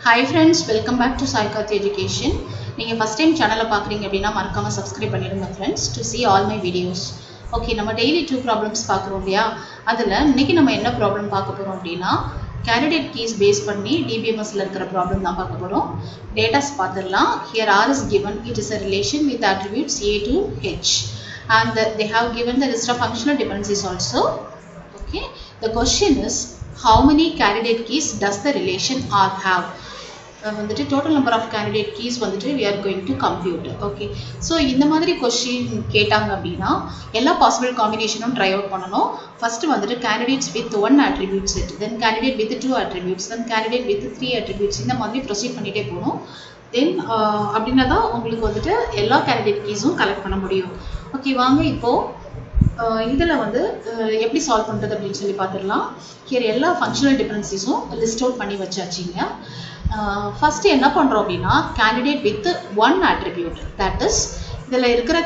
Hi friends, welcome back to Saikath Education. நீங்க first time channel பார்க்கறீங்க அப்படினா மறக்காம subscribe பண்ணிடுங்க friends to see all my videos. Okay, நம்ம daily 2 problems பார்க்கறோம் இல்லையா? அதுல இன்னைக்கு நம்ம என்ன problem பார்க்க போறோம் அப்படினா candidate keys base பண்ணி DBMS ல இருக்கிற problem தான் பார்க்க போறோம். Datas பார்த்திடலாம். Here R is given. It is a relation with attributes A to H. And they have given the list of functional dependencies also. Okay, the question is how many candidate keys does the relation R have? வந்துட்டு total number of candidate keys வந்துட்டு we are going to compute. Okay, so இந்த மாதிரி question கேட்டாங்க அப்படின்னா எல்லா possible combinationும் try out பண்ணணும். First வந்துட்டு candidates with one attribute set, then candidate with two attributes, then candidate with three attributes, இந்த மாதிரி proceed பண்ணிட்டே போகணும். Then அப்படின்னா தான் உங்களுக்கு வந்துட்டு எல்லா candidate keysும் கலெக்ட் பண்ண முடியும். ஓகே, வாங்க இப்போ இதில் வந்து எப்படி சால்வ் பண்ணுறது அப்படின்னு சொல்லி பார்த்துடலாம். ஹியர் எல்லா ஃபங்க்ஷனல் டிஃபரன்ஸஸும் லிஸ்ட் அவுட் பண்ணி வச்சாச்சிங்க. ஃபஸ்ட்டு என்ன பண்ணுறோம் அப்படின்னா candidate with one attribute, that is இதில் இருக்கிற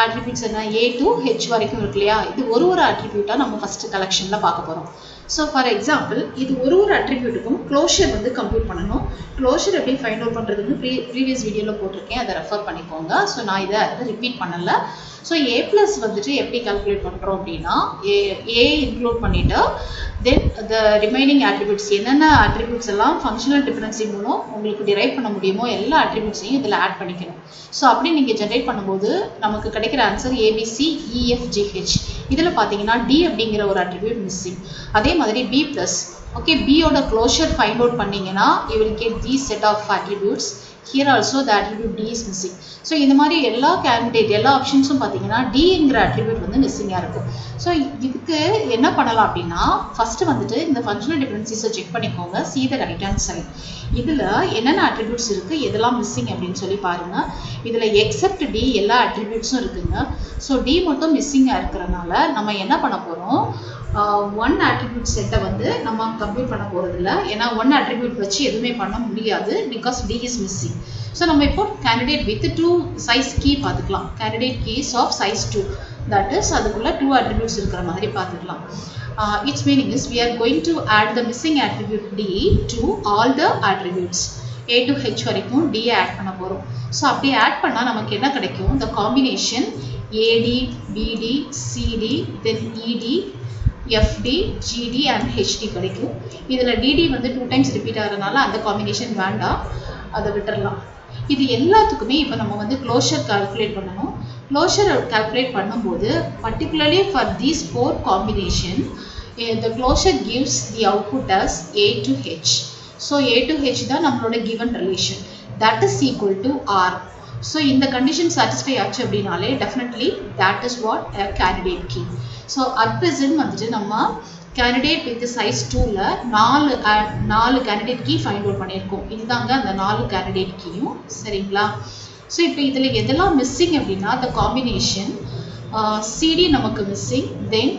ஆட்ரிபியூட்ஸ் என்ன A to H வரைக்கும் இருக்கு இல்லையா, இது ஒரு ஆட்ரிபியூட்டாக நம்ம ஃபஸ்ட்டு கலெக்ஷனில் பார்க்க போகிறோம். ஸோ ஃபார் எக்ஸாம்பிள் இது ஒரு அட்ரிபியூட்டுக்கும் க்ளோஷர் வந்து கம்ப்யூட் பண்ணணும். க்ளோஷர் எப்படி ஃபைண்ட் அவுட் பண்ணுறதுன்னு ப்ரீவியஸ் வீடியோவில் போட்டிருக்கேன், அதை ரெஃபர் பண்ணிக்கோங்க. ஸோ நான் இதை ரிப்பீட் பண்ணலை. ஸோ A ப்ளஸ் வந்துட்டு எப்படி கால்குலேட் பண்ணுறோம் அப்படின்னா ஏ இன்க்ளூட் பண்ணிவிட்டு தென் த ரிமைனிங் ஆட்ரிபியூட்ஸ் என்னென்ன ஆட்ரிபியூட்ஸ் எல்லாம் ஃபங்க்ஷனல் டிஃபரன்சி மூலம் உங்களுக்கு டிரைவ் பண்ண முடியுமோ எல்லா ஆட்ரிபியூட்ஸையும் இதில் ஆட் பண்ணிக்கணும். ஸோ அப்படி நீங்கள் ஜென்ரேட் பண்ணும்போது நமக்கு கிடைக்கிற ஆன்சர் ABCEFGH. இதில் பார்த்தீங்கன்னா D அப்படிங்கிற ஒரு ஆட்ரிபியூட் மிஸ்ஸிங். அதே மாதிரி B ப்ளஸ், ஓகே, பியோட க்ளோஷர் ஃபைண்ட் அவுட் பண்ணிங்கன்னா you will get these set of attributes. Here also the attribute D is missing. So இந்த மாதிரி எல்லா கேண்டிடேட் எல்லா ஆப்ஷன்ஸும் பார்த்தீங்கன்னா Dங்கிற அட்ரிபியூட் வந்து மிஸ்ஸிங்காக இருக்கும். ஸோ இதுக்கு என்ன பண்ணலாம் அப்படின்னா ஃபஸ்ட்டு வந்துட்டு இந்த ஃபங்க்ஷனல் டிஃபரன்ஸஸை செக் பண்ணிக்கோங்க. see the right hand side. இதில் என்னென்ன அட்ரிபியூட்ஸ் இருக்குது, எதெல்லாம் மிஸ்ஸிங் அப்படின்னு சொல்லி பாருங்கள். இதில் எக்ஸப்ட் D எல்லா அட்ரிபியூட்ஸும் இருக்குங்க. ஸோ D மட்டும் மிஸ்ஸிங்காக இருக்கிறனால நம்ம என்ன பண்ண போகிறோம், ஒன் ஆட்ரிபியூட் செட்டை வந்து நம்ம கம்ப்யூட் பண்ண போகிறது இல்லை. ஏன்னா ஒன் ஆட்ரிபியூட் வச்சு எதுவுமே பண்ண முடியாது, because D is missing. So நம்ம இப்போ candidate with two size key பார்த்துக்கலாம். Candidate keys of size 2, that is அதுக்குள்ள 2 attributes இருக்கிற மாதிரி பார்த்துக்கலாம். Its meaning is we are going to add the missing attribute D to all the attributes. A to H வரைக்கும் D add பண்ண போகிறோம். So அப்படி add பண்ணால் நமக்கு என்ன கிடைக்கும், the combination AD, BD, CD, then ED, FD, GD and HD கிடைக்கும். இதில் DD வந்து 2 times ரிப்பீட் ஆகிறதுனால அந்த காம்பினேஷன் வேண்டாம், அதை விட்டுடலாம். இது எல்லாத்துக்குமே இப்போ நம்ம வந்து க்ளோஷர் கால்குலேட் பண்ணணும். க்ளோஷர் கால்குலேட் பண்ணும்போது particularly for these 4 combination the closure gives the output as A to H. So A to H தான் நம்மளோட given relation, that is equal to R. So இந்த condition satisfy ஆச்சு அப்படின்னாலே definitely that is what a candidate key. So at present வந்துட்டு நம்ம candidate with size 2ல 4 candidate key find out பண்ணியிருக்கோம். இதுதாங்க அந்த 4 candidate keyயும், சரிங்களா? ஸோ இப்போ இதில் எதெல்லாம் மிஸ்ஸிங் அப்படின்னா the combination CD நமக்கு missing, then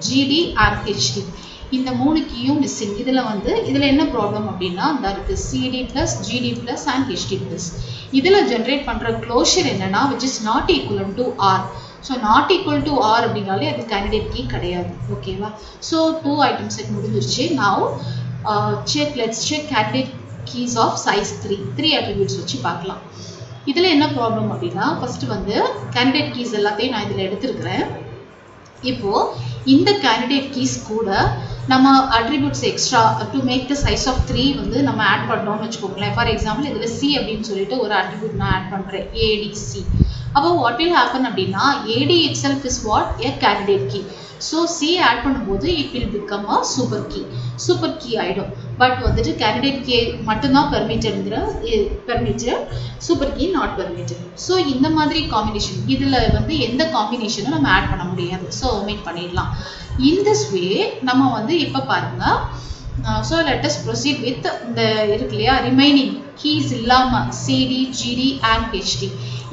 GD and HD இந்த 3 கீயும் மிஸ்ஸிங். இதில் என்ன ப்ராப்ளம் அப்படின்னா இந்த இருக்குது CD plus GD plus and HD plus. இதில் ஜென்ரேட் பண்ணுற க்ளோஷர் என்னன்னா which is not equal to R. So not equal to R அப்படின்னாலே அது கேண்டிடேட் கீ கிடையாது. ஓகேவா? ஸோ 2 ஐட்டம் செட் முடிஞ்சிருச்சு. Now let's check candidate keys of size 3 attributes வச்சு பார்க்கலாம். இதில் என்ன ப்ராப்ளம் அப்படின்னா ஃபஸ்ட்டு வந்து கேண்டிடேட் கீஸ் எல்லாத்தையும் நான் இதில் எடுத்துருக்கிறேன். இப்போது இந்த கேண்டிடேட் கீஸ் கூட நம்ம attributes extra to make the size of 3 வந்து நம்ம ஆட் பண்ணுறோம்னு வச்சுக்கோங்களேன். ஃபார் எக்ஸாம்பிள் இதில் C அப்படின்னு சொல்லிட்டு ஒரு அட்ரிபியூட் நான் ஆட் பண்ணுறேன், ADC. அப்போ வாட் வில் ஹேப்பன் அப்படின்னா AD itself is what a candidate key. So C add பண்ணும்போது it will become a super key ஆகிடும். பட் வந்துட்டு கேண்டிடேட் கீ மட்டும்தான் permitted, super key not permitted. So இந்த மாதிரி காம்பினேஷன் இதில் வந்து எந்த காம்பினேஷனும் நம்ம ஆட் பண்ண முடியாது. ஸோ ஒமிட் பண்ணிடலாம். இன் திஸ் வே நம்ம வந்து இப்போ பாருங்க. So let us proceed with இந்த இருக்கு இல்லையா ரிமைனிங் கீஸ் இல்லாமல் CD, GD and HD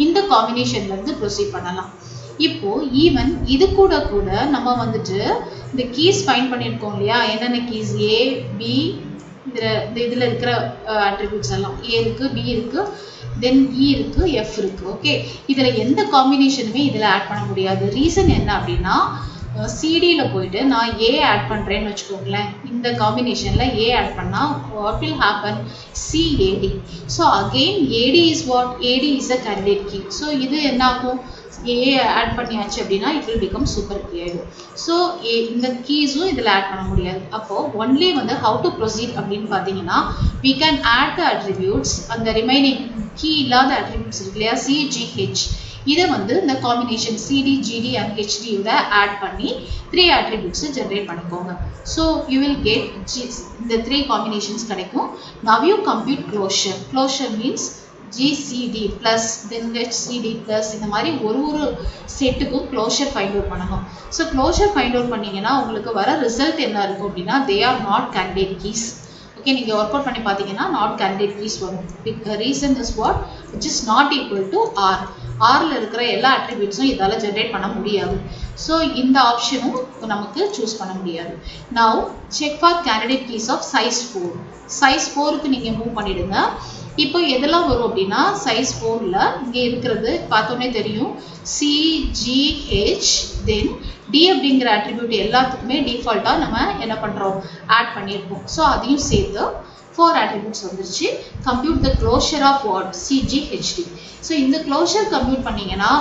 இந்த காம்பினேஷன்லேருந்து ப்ரொசீட் பண்ணலாம். இப்போ ஈவன் இது கூட நம்ம வந்துட்டு இந்த கீஸ் ஃபைண்ட் பண்ணியிருக்கோம் இல்லையா, என்னென்ன கீஸ் A, B, இதில் இருக்கிற அட்ரிபியூட்ஸ் எல்லாம் A இருக்குது, B இருக்குது, தென் E இருக்குது, F இருக்குது. ஓகே, இதில் எந்த காம்பினேஷனுமே இதில் ஆட் பண்ண முடியாது. ரீசன் என்ன அப்படின்னா சிடியில் போயிட்டு நான் ஏ ஆட் பண்ணுறேன்னு வச்சுக்கோங்களேன். இந்த காம்பினேஷனில் ஏ ஆட் பண்ணால் what will happen, CAD. So again AD is what, AD is a candidate key. So இது என்ன ஆகும், ஏ ஆட் பண்ணியாச்சு அப்படின்னா it will become super key ஆகிடும். ஸோ இந்த கீஸும் இதில் ஆட் பண்ண முடியாது. அப்போது ஒன்லி வந்து ஹவு டு ப்ரொசீட் அப்படின்னு பார்த்தீங்கன்னா, we can add the attributes, அந்த ரிமைனிங் கீ இல்லாத அட்ரிபியூட்ஸ் இருக்கு இல்லையா, சிஜிஹெச், இதை வந்து இந்த காம்பினேஷன் சிடி ஜிடி அண்ட் ஹெச்டியோட ஆட் பண்ணி 3 attributes ஜென்ரேட் பண்ணிக்கோங்க. ஸோ யூ வில் கெட் இந்த 3 காம்பினேஷன்ஸ் கிடைக்கும். Now you compute closure. Closure means GCD plus then HCD plus இந்த மாதிரி ஒரு செட்டுக்கும் க்ளோஷர் ஃபைண்ட் அவுட் பண்ணணும். ஸோ க்ளோஷர் ஃபைண்ட் அவுட் பண்ணீங்கன்னா உங்களுக்கு வர ரிசல்ட் என்ன இருக்கும் அப்படின்னா, they are not candidate keys. Okay, நீங்கள் ஒர்க் அவுட் பண்ணி பார்த்தீங்கன்னா நாட் கேண்டிடேட் கீஸ் வரும். Reason is what, which is not equal to R. ஆரில் இருக்கிற எல்லா அட்ரிபியூட்ஸும் இதால் ஜென்ரேட் பண்ண முடியாது. ஸோ இந்த ஆப்ஷனும் நமக்கு சூஸ் பண்ண முடியாது. Now check for candidate keys of size 4. Size 4க்கு நீங்கள் மூவ் பண்ணிவிடுங்க. இப்போ எதெல்லாம் வரும் அப்படின்னா, சைஸ் 4ல் இங்கே இருக்கிறது பார்த்தோன்னே தெரியும், சிஜிஹெச் தென் டி அப்படிங்கிற அட்ரிபியூட் எல்லாத்துக்குமே டிஃபால்ட்டாக நம்ம என்ன பண்ணுறோம், ஆட் பண்ணியிருப்போம். ஸோ அதையும் சேர்த்து 4 attributes வந்துருச்சு. Compute the closure of what, CGHD. So இந்த க்ளோஷர் கம்ப்யூட் பண்ணிங்கன்னா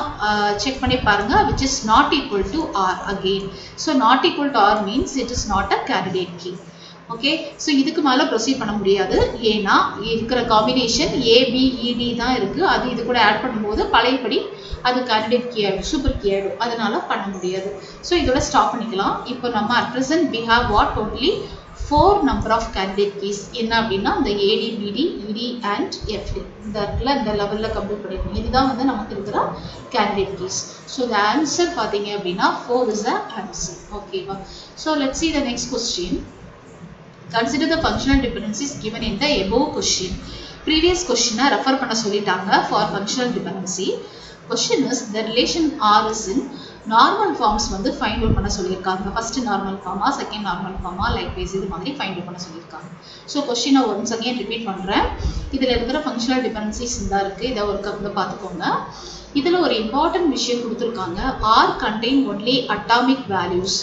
செக் பண்ணி பாருங்கள், which is not equal to R again. So not equal to R means it is not a candidate key. Okay, so இதுக்கு மேலே proceed பண்ண முடியாது. ஏன்னா இருக்கிற காம்பினேஷன் ஏபிஇடி தான் இருக்குது. அது இது கூட ஆட் பண்ணும்போது பழையபடி அது கேண்டிடேட் கீ ஆகிடும், சூப்பர் கீ ஆகிடும். அதனால பண்ண முடியாது. ஸோ இதோட ஸ்டாப் பண்ணிக்கலாம். இப்போ நம்ம at present we have what, totally 4 number of candidate keys. என்ன அப்படின்னா இந்த ஏடி பிடி இடி அண்ட் எஃப்டி இந்த லெவலில் கம்ப்ளீட் பண்ணிருக்கோம். இதுதான் வந்து நமக்கு இருக்கிற candidate keys. So the answer பார்த்தீங்க அப்படின்னா 4 is the answer. ஓகேவா? So let's see the next question. Consider the functional dependencies given in the above question. Previous question refer பண்ண சொல்லிட்டாங்க for functional dependency. Question is the relation R is in normal forms வந்து find out பண்ண சொல்லியிருக்காங்க. First normal ஃபார்மா, second normal ஃபார்மா, likewise இது மாதிரி find out பண்ண சொல்லியிருக்காங்க. ஸோ கொஸ்டினை ஒன்ஸ் அகேன் ரிப்பீட் பண்ணுறேன். இதில் இருக்கிற ஃபங்க்ஷனல் டிபெண்டன்சிஸ் தான் இருக்குது. இதை ஒரு வந்து பார்த்துக்கோங்க. இதில் ஒரு இம்பார்ட்டன்ட் விஷயம் கொடுத்துருக்காங்க. R contain only atomic values.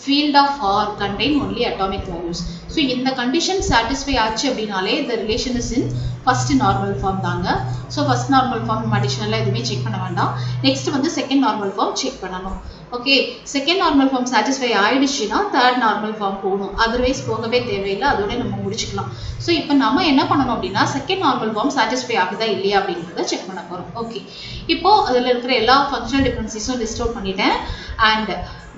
field of R contain only atomic values. So இந்த condition satisfy ஆச்சு அப்படினாலே the relation is in first normal form தாங்க. So first normal form நம்ம additional எதுவுமே செக் பண்ண வேண்டாம். நெக்ஸ்ட் வந்து second normal form செக் பண்ணணும். Okay, second normal form satisfy ஆயிடுச்சுன்னா தேர்ட் நார்மல் ஃபார்ம் போகணும். அதர்வைஸ் போகவே தேவையில்லை, அதோட நம்ம முடிச்சுக்கலாம். ஸோ இப்போ நம்ம என்ன பண்ணணும் அப்படின்னா செகண்ட் நார்மல் ஃபார்ம் சாட்டிஸ்ஃபை ஆகுதா இல்லையா அப்படிங்கிறத செக் பண்ண போகிறோம். ஓகே, இப்போ அதில் இருக்கிற எல்லா ஃபங்க்ஷனல் டிஃபரன்சஸும் லிஸ்ட் அவுட் பண்ணிட்டேன். And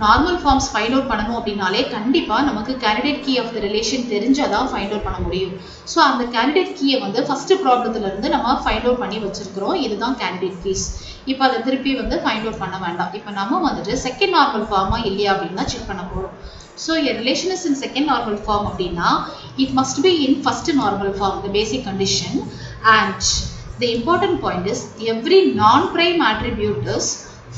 normal forms find out பண்ணணும் அப்படின்னாலே கண்டிப்பாக நமக்கு candidate key of the relation தெரிஞ்சாதான் ஃபைண்ட் அவுட் பண்ண முடியும். ஸோ அந்த கேண்டிடேட் கீயை வந்து ஃபர்ஸ்ட் ப்ராப்ளத்துல இருந்து நம்ம ஃபைண்ட் அவுட் பண்ணி வச்சிருக்கிறோம். இதுதான் கேண்டிடேட் கீஸ். இப்போ அதை திருப்பி வந்து ஃபைண்ட் அவுட் பண்ண வேண்டாம். இப்போ நம்ம வந்துட்டு செகண்ட் நார்மல் ஃபார்மா இல்லையா அப்படின்னு தான் செக் பண்ண போகிறோம். So a relation is in second normal form அப்படின்னா it must be in first normal form, the basic condition. And the important point is every non-prime attribute is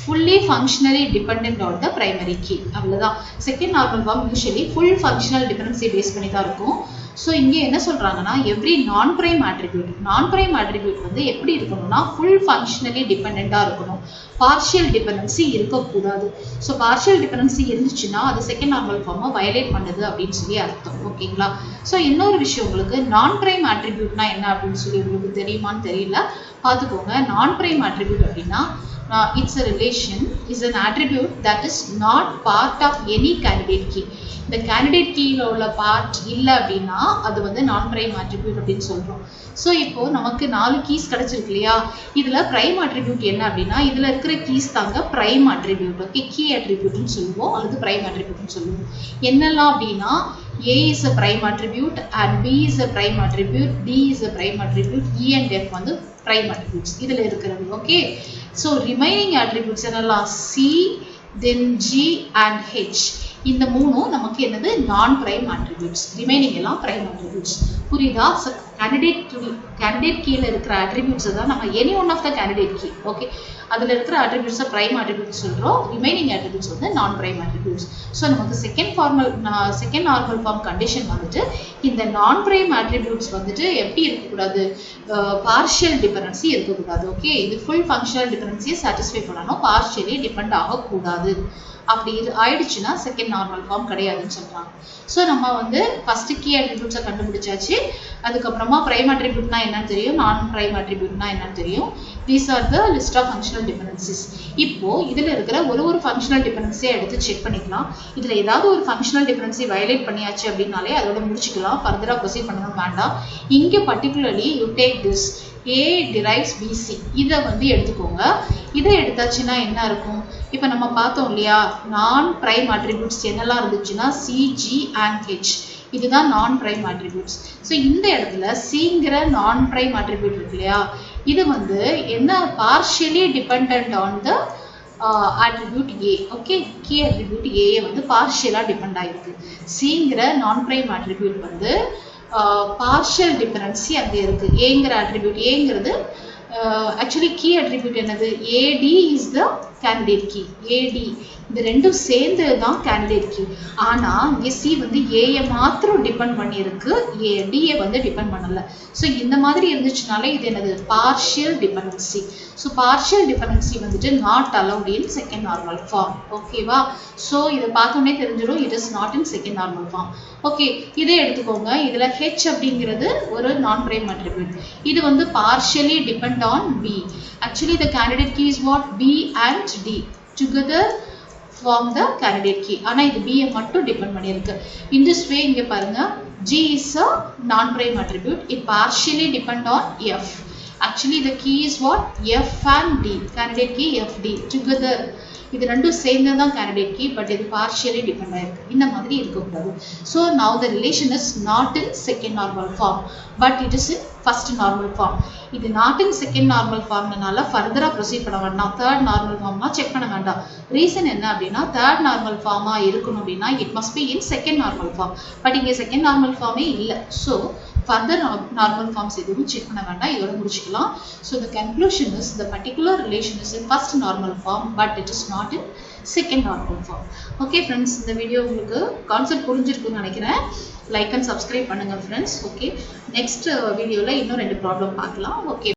fully functionally dependent on the primary key. அவ்வளவுதான். Second normal form usually full functional dependency base பண்ணி தான் இருக்கும். So இங்கே என்ன சொல்கிறாங்கன்னா every நான் prime attribute வந்து எப்படி இருக்கணும்னா ஃபுல் ஃபங்க்ஷனலி டிபெண்ட்டாக இருக்கணும். பார்ஷியல் டிபெண்டன்சி இருக்கக்கூடாது. ஸோ பார்ஷியல் டிபெண்டன்சி இருந்துச்சுன்னா அது செகண்ட் நார்மல் ஃபார்மை வயலேட் பண்ணுது அப்படின்னு சொல்லி அர்த்தம். ஓகேங்களா? ஸோ இன்னொரு விஷயம், உங்களுக்கு நான் ப்ரைம் ஆட்ரிபியூட்னா என்ன அப்படின்னு சொல்லி உங்களுக்கு தெரியுமான்னு தெரியல, பார்த்துக்கோங்க. நான் ப்ரைம் ஆட்ரிபியூட் அப்படின்னா it's a relation, is an attribute that is not part of any candidate key. இந்த கேண்டிடேட் கீயில் உள்ள பார்ட் இல்லை அப்படின்னா அது வந்து நான் பிரைம் ஆட்ரிபியூட் அப்படின்னு சொல்கிறோம். ஸோ இப்போ நமக்கு 4 கீஸ் கிடச்சிருக்கு இல்லையா? இதில் பிரைம் ஆட்ரிபியூட் என்ன அப்படின்னா இதில் இருக்கிற கீஸ் தாங்க பிரைம் ஆட்ரிபியூட். ஓகே, கீ ஆட்ரிபியூட்னு சொல்லுவோம் அல்லது பிரைம் ஆட்ரிபியூட்னு சொல்லுவோம். என்னெல்லாம் அப்படின்னா A is a prime attribute and B is a prime attribute, D is a prime attribute, E and F வந்து prime attributes இதில் இருக்கிறது. ஓகே, ஸோ ரிமைனிங் attributes என்னெல்லாம் C, then G and H, இந்த மூணும் நமக்கு என்னது நான் பிரைம் ஆட்ரிபியூட்ஸ். ரிமைனிங் எல்லாம் prime attributes. புரியுதா? கேண்டிடேட் கீழ இருக்கிற அட்ரிபியூட்ஸ் தான் நம்ம any one of the candidate key. Okay, அதில் இருக்கிற அட்ரிபியூட்ஸை ப்ரைம் அட்ரிபியூட்ஸ் சொல்கிறோம், ரிமைனிங் அட்ரிபியூட்ஸ் வந்து நான் ப்ரைம் அட்ரிபியூட்ஸ். ஸோ நமக்கு செகண்ட் நார்மல் ஃபார்ம் கண்டிஷன் வந்துட்டு இந்த நான் ப்ரைம் அட்ரிபியூட்ஸ் வந்துட்டு எப்படி இருக்கக்கூடாது, பார்ஷியல் டிபெண்டன்சி இருக்கக்கூடாது. ஓகே, இது ஃபுல் ஃபங்க்ஷனல் டிபெண்டன்சியை சாட்டிஸ்ஃபை பண்ணணும், பார்ஷியலி டிபெண்ட் ஆகக்கூடாது. அப்படி ஆயிடுச்சுன்னா செகண்ட் நார்மல் ஃபார்ம் கிடையாதுன்னு சொல்றாங்க. ஸோ நம்ம வந்து ஃபர்ஸ்ட் கீ அட்ரிபியூட்ஸை கண்டுபிடிச்சாச்சு. அதுக்கப்புறமா பிரைம் அட்ரிபியூட்னா என்னன்னு தெரியும், நான் பிரைம் அட்ரிபியூட்னா என்னன்னு தெரியும். These are the list of functional dependencies. இப்போ இதுல இருக்கிற ஒரு ஃபங்க்ஷனல் டிபெண்டன்சியை எடுத்து செக் பண்ணிக்கலாம். இதுல ஏதாவது ஒரு ஃபங்க்ஷனல் டிபெண்டன்சி வயலேட் பண்ணியாச்சு அப்படின்னாலே அதோட முடிச்சுக்கலாம், ஃபர்தரா ப்ரொசீட் பண்ணணும் வேண்டாம். இங்க particularly you take this A derives BC. இதை வந்து எடுத்துக்கோங்க. இதை எடுத்தாச்சுன்னா என்ன இருக்கும், இப்போ நம்ம பார்த்தோம் இல்லையா, நான் பிரைம் அட்ரிபியூட்ஸ் என்னெல்லாம் இருந்துச்சுன்னா C, G and H. இதுதான் நான் பிரைம் அட்ரிபியூட்ஸ். ஸோ இந்த இடத்துல சிங்கிற நான் பிரைம் அட்ரிபியூட் இருக்கு இல்லையா, இது வந்து என்ன, partially depend on the attribute A. Okay, key attribute A வந்து பார்ஷியலா டிபெண்ட் ஆயிருக்கு. சிங்கிற நான் பிரைம் அட்ரிபியூட் வந்து பார்ஷியல் டிபெண்டன்சி அங்கே இருக்கு. ஏங்கிற அட்ரிபியூட், ஏங்கிறது ஆக்சுவலி கீ அட்ரிபியூட் என்னது, AD is the candidate key. AD இந்த ரெண்டும் சேர்ந்தது தான் கேண்டிடேட் கீ. ஆனா இங்கே சி வந்து ஏயை மாத்திரம் டிபெண்ட் பண்ணியிருக்கு, டிஏ வந்து டிபெண்ட் பண்ணல. ஸோ இந்த மாதிரி இருந்துச்சுனாலே இது என்னது, partial dependency. So partial dependency வந்துட்டு not allowed in second normal form. ஓகேவா, ஸோ இதை பார்த்தோன்னே தெரிஞ்சிடும் it is not in second normal form. Okay, இதை எடுத்துக்கோங்க. இதுல H அப்படிங்கிறது ஒரு நான் பிரைம் அட்ரிபியூட். இது வந்து partially depend on B. Actually the candidate key is what, B and D together form the candidate key. ஆனா இது B மட்டும் டிபெண்ட் பண்ணியிருக்கு. In this way இங்க பாருங்க, G is a non prime attribute. It partially depend on F. Actually the key is what, F and D. Candidate key FD together. இது ரெண்டும் சேர்ந்தது தான் கேண்டிடேட் கீ, பட் இது partially depend ஆயிருக்கு. இந்த மாதிரி இருக்கக்கூடாது. So now the relation is not in second normal form, but it is in first normal form. இது நாட் இன் செகண்ட் நார்மல் ஃபார்ம்னால ஃபர்தரா ப்ரொசீட் பண்ண வேண்டாம், தேர்ட் நார்மல் ஃபார்ம்னா செக் பண்ண வேண்டாம். ரீசன் என்ன அப்படின்னா, தேர்ட் நார்மல் ஃபார்மா இருக்கணும் அப்படின்னா it must be in second normal form. But இங்கே செகண்ட் நார்மல் ஃபார்மே இல்லை. ஸோ further normal forms எதுவும் செக் பண்ண வேண்டாம், இதோட முடிச்சுக்கலாம். So the conclusion is the particular relation is in first normal form, but it is not in second normal form. Okay friends, இந்த video உங்களுக்கு கான்செப்ட் புரிஞ்சிருக்கும்னு நினைக்கிறேன். லைக் அண்ட் சப்ஸ்கிரைப் பண்ணுங்க ஃப்ரெண்ட்ஸ். ஓகே, நெக்ஸ்ட் வீடியோல இன்னும் 2 ப்ராப்ளம் பார்க்கலாம். Okay.